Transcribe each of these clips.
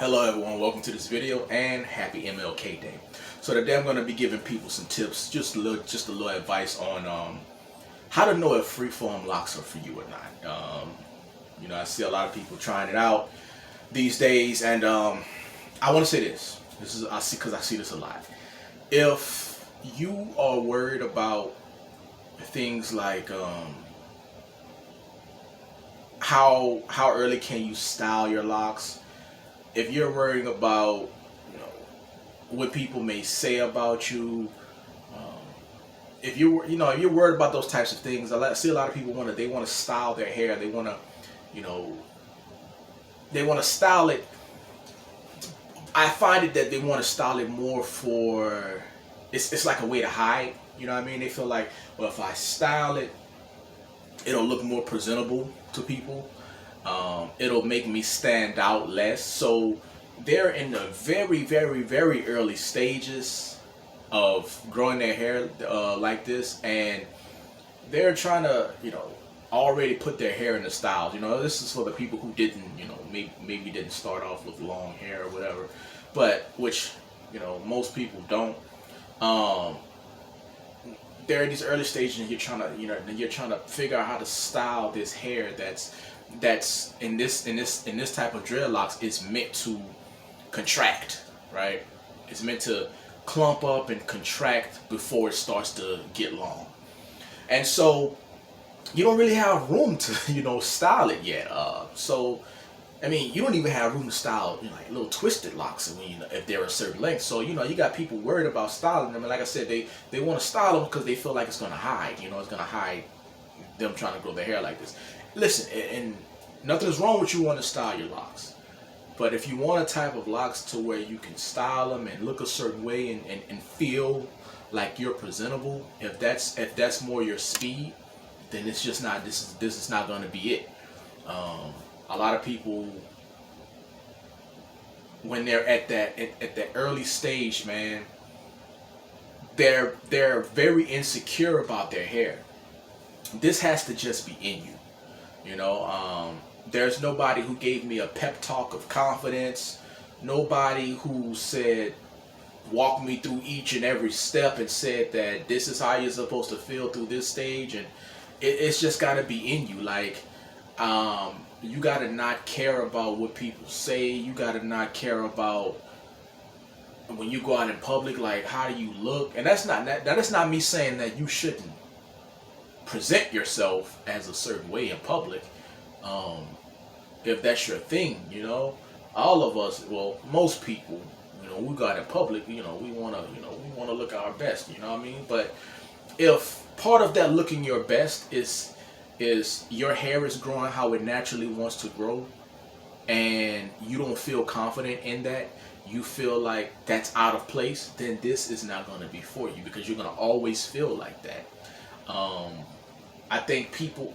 Hello everyone, welcome to this video and happy MLK Day. So today I'm going to be giving people some tips, just a little advice on how to know if freeform locks are for you or not. I see a lot of people trying it out these days, and I want to say this. I see this a lot. If you are worried about things like how early can you style your locks, if you're worrying about what people may say about you, if you're worried about those types of things, I see a lot of people want to style their hair. They want to style it. I find it that they want to style it more for it's like a way to hide. You know what I mean? They feel like, well, if I style it, it'll look more presentable to people. It'll make me stand out less. So they're in the very, very, very early stages of growing their hair like this, and they're trying to, already put their hair in the styles. This is for the people who didn't, maybe didn't start off with long hair or whatever, but which, most people don't. They're in these early stages, and you're trying to figure out how to style this hair that's in this type of dreadlocks is meant to contract, right? It's meant to clump up and contract before it starts to get long, and so you don't really have room to style it yet. So I mean, you don't even have room to style like little twisted locks. I mean, if they're a certain length. So you got people worried about styling them, and like I said, they want to style them because they feel like it's gonna hide. It's gonna hide them trying to grow their hair like this. Listen, and nothing is wrong with you wanting to style your locks, but if you want a type of locks to where you can style them and look a certain way and feel like you're presentable, if that's more your speed, then it's just not. This is not going to be it. A lot of people, when they're at that early stage, man, they're very insecure about their hair. This has to just be in you. There's nobody who gave me a pep talk of confidence. Nobody who walked me through each and every step and said that this is how you're supposed to feel through this stage. And it's just got to be in you. Like, you got to not care about what people say. You got to not care about when you go out in public, like, how do you look? And that's not me saying that you shouldn't present yourself as a certain way in public. If that's your thing, all of us, well, most people, we got in public, we want to look our best, you know what I mean? But if part of that looking your best is your hair is growing how it naturally wants to grow, and you don't feel confident in that, you feel like that's out of place, then this is not going to be for you, because you're going to always feel like that. I think people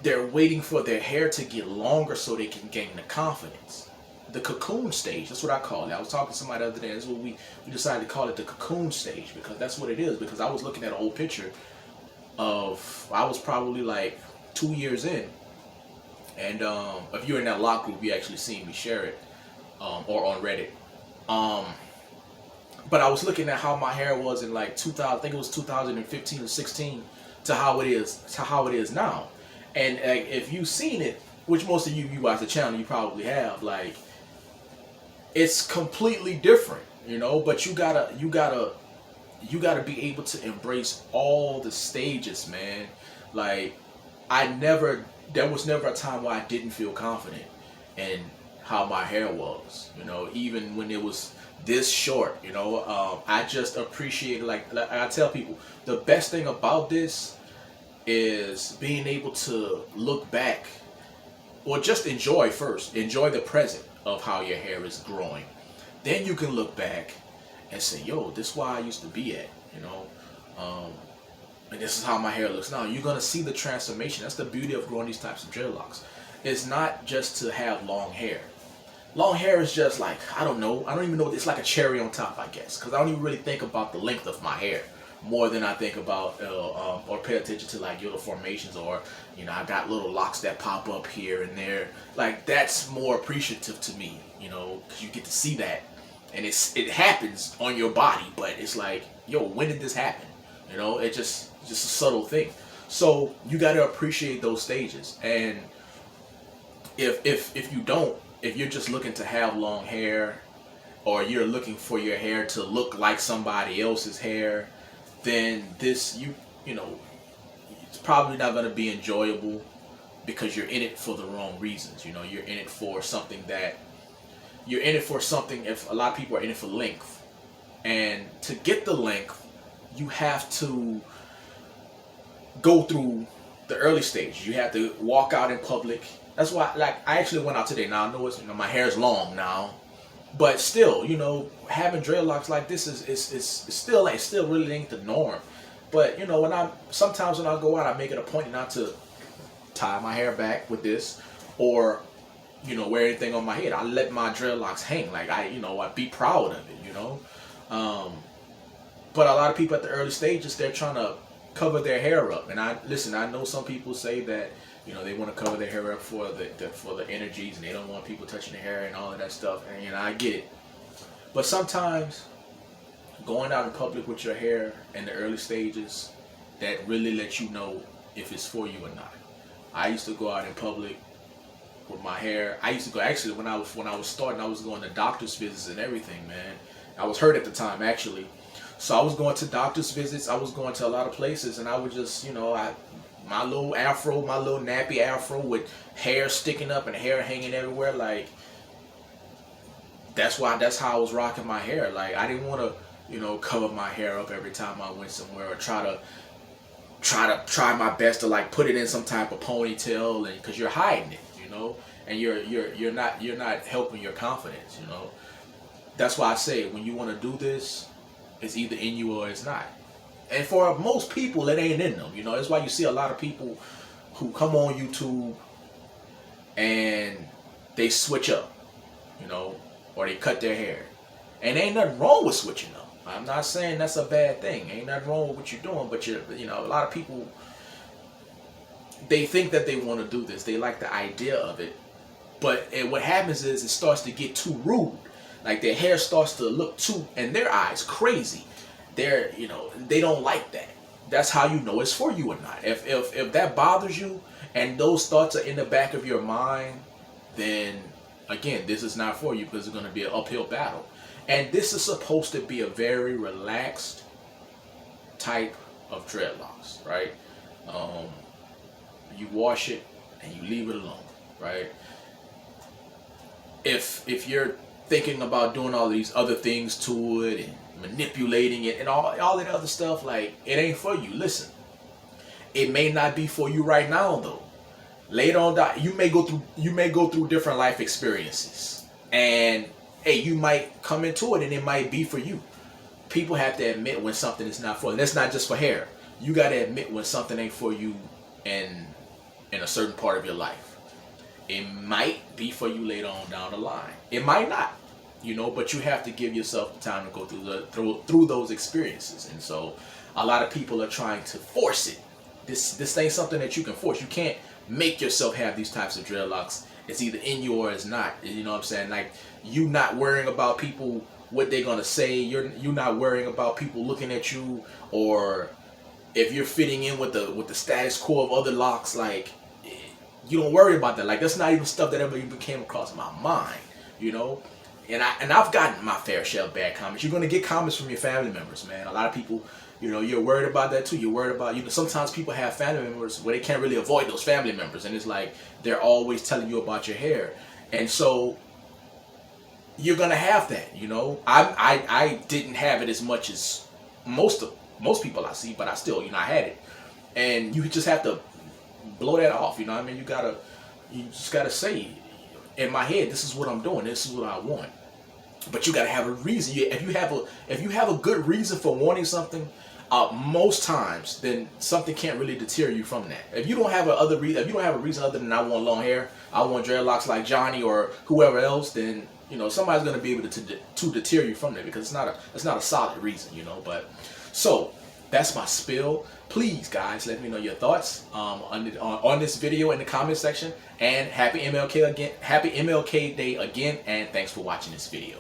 they're waiting for their hair to get longer so they can gain the confidence. The cocoon stage, that's what I call it. I was talking to somebody the other day, that's what we decided to call it, the cocoon stage, because that's what it is. Because I was looking at an old picture I was probably like 2 years in, and if you're in that lock group, you actually seen me share it, or on Reddit. But I was looking at how my hair was in like 2000, I think it was 2015 or 16, to how it is now. And if you've seen it, which most of you watch the channel, you probably have, like, it's completely different, but you gotta be able to embrace all the stages, man. Like, there was never a time where I didn't feel confident in how my hair was, even when it was this short, I just appreciate, like I tell people, the best thing about this is being able to look back, or just enjoy the present of how your hair is growing. Then you can look back and say, yo, this is where I used to be at, and this is how my hair looks now. You're going to see the transformation. That's the beauty of growing these types of dreadlocks. It's not just to have long hair. Long hair is just like, I don't even know, it's like a cherry on top, I guess, because I don't even really think about the length of my hair, more than I think about or pay attention to like little formations, or I got little locks that pop up here and there. Like that's more appreciative to me, because you get to see that, and it happens on your body, but it's like, yo, when did this happen? It's just a subtle thing. So you got to appreciate those stages, and if you don't, if you're just looking to have long hair, or you're looking for your hair to look like somebody else's hair, then it's probably not going to be enjoyable, because you're in it for the wrong reasons. You're in it for something if a lot of people are in it for length, and to get the length, you have to go through the early stage. You have to walk out in public. That's why, like, I actually went out today. Now I know it's, my hair's long now, but still, having dreadlocks like this is still really ain't the norm. But sometimes when I go out, I make it a point not to tie my hair back with this, or wear anything on my head. I let my dreadlocks hang. Like I be proud of it. But a lot of people at the early stages, they're trying to cover their hair up. And I know some people say that they want to cover their hair up for the energies, and they don't want people touching their hair and all of that stuff. And I get it. But sometimes going out in public with your hair in the early stages, that really lets you know if it's for you or not. I used to go out in public with my hair. I used to go, actually, when I was starting, I was going to doctor's visits and everything, man. I was hurt at the time, actually. So I was going to doctor's visits. I was going to a lot of places, and I would just, my little afro, my little nappy afro with hair sticking up and hair hanging everywhere. Like, that's how I was rocking my hair. Like, I didn't want to, cover my hair up every time I went somewhere, or try my best to like put it in some type of ponytail, and because you're hiding it, and you're not helping your confidence, That's why I say, when you want to do this, it's either in you or it's not. And for most people, it ain't in them. That's why you see a lot of people who come on YouTube and they switch up, or they cut their hair. And ain't nothing wrong with switching up. I'm not saying that's a bad thing. Ain't nothing wrong with what you're doing, but a lot of people, they think that they want to do this. They like the idea of it. But what happens is it starts to get too rude. Like their hair starts to look too, in their eyes, crazy. They don't like that. That's how you know it's for you or not. If that bothers you and those thoughts are in the back of your mind, then again, this is not for you, because it's going to be an uphill battle. And this is supposed to be a very relaxed type of dreadlocks, right? You wash it and you leave it alone, right? If you're thinking about doing all these other things to it and manipulating it and all that other stuff, like, it ain't for you. Listen, it may not be for you right now, though. Later on, you may go through different life experiences, and hey, you might come into it and it might be for you. People have to admit when something is not for them. That's not just for hair. You got to admit when something ain't for you in a certain part of your life. It might be for you later on down the line. It might not, but you have to give yourself the time to go through those experiences. And so a lot of people are trying to force it. This ain't something that you can force. You can't make yourself have these types of dreadlocks. It's either in you or it's not. You know what I'm saying? Like, you not worrying about people, what they're gonna say. You're not worrying about people looking at you, or if you're fitting in with the status quo of other locks. Like, you don't worry about that. Like, that's not even stuff that ever even came across my mind. And I've gotten my fair share of bad comments. You're gonna get comments from your family members, man. A lot of people, you're worried about that too. You're worried about, sometimes people have family members where they can't really avoid those family members, and it's like they're always telling you about your hair, and so you're gonna have that. I didn't have it as much as most people I see, but I still, I had it, and you just have to blow that off. You just gotta say, in my head, this is what I'm doing. This is what I want. But you gotta have a reason. If you have a good reason for wanting something, most times, then something can't really deter you from that. If you don't have a reason other than I want long hair, I want dreadlocks like Johnny or whoever else, then somebody's gonna be able to deter you from that, because it's not a solid reason. But so that's my spill. Please, guys, let me know your thoughts on this video in the comment section. And happy MLK again. Happy MLK Day again. And thanks for watching this video.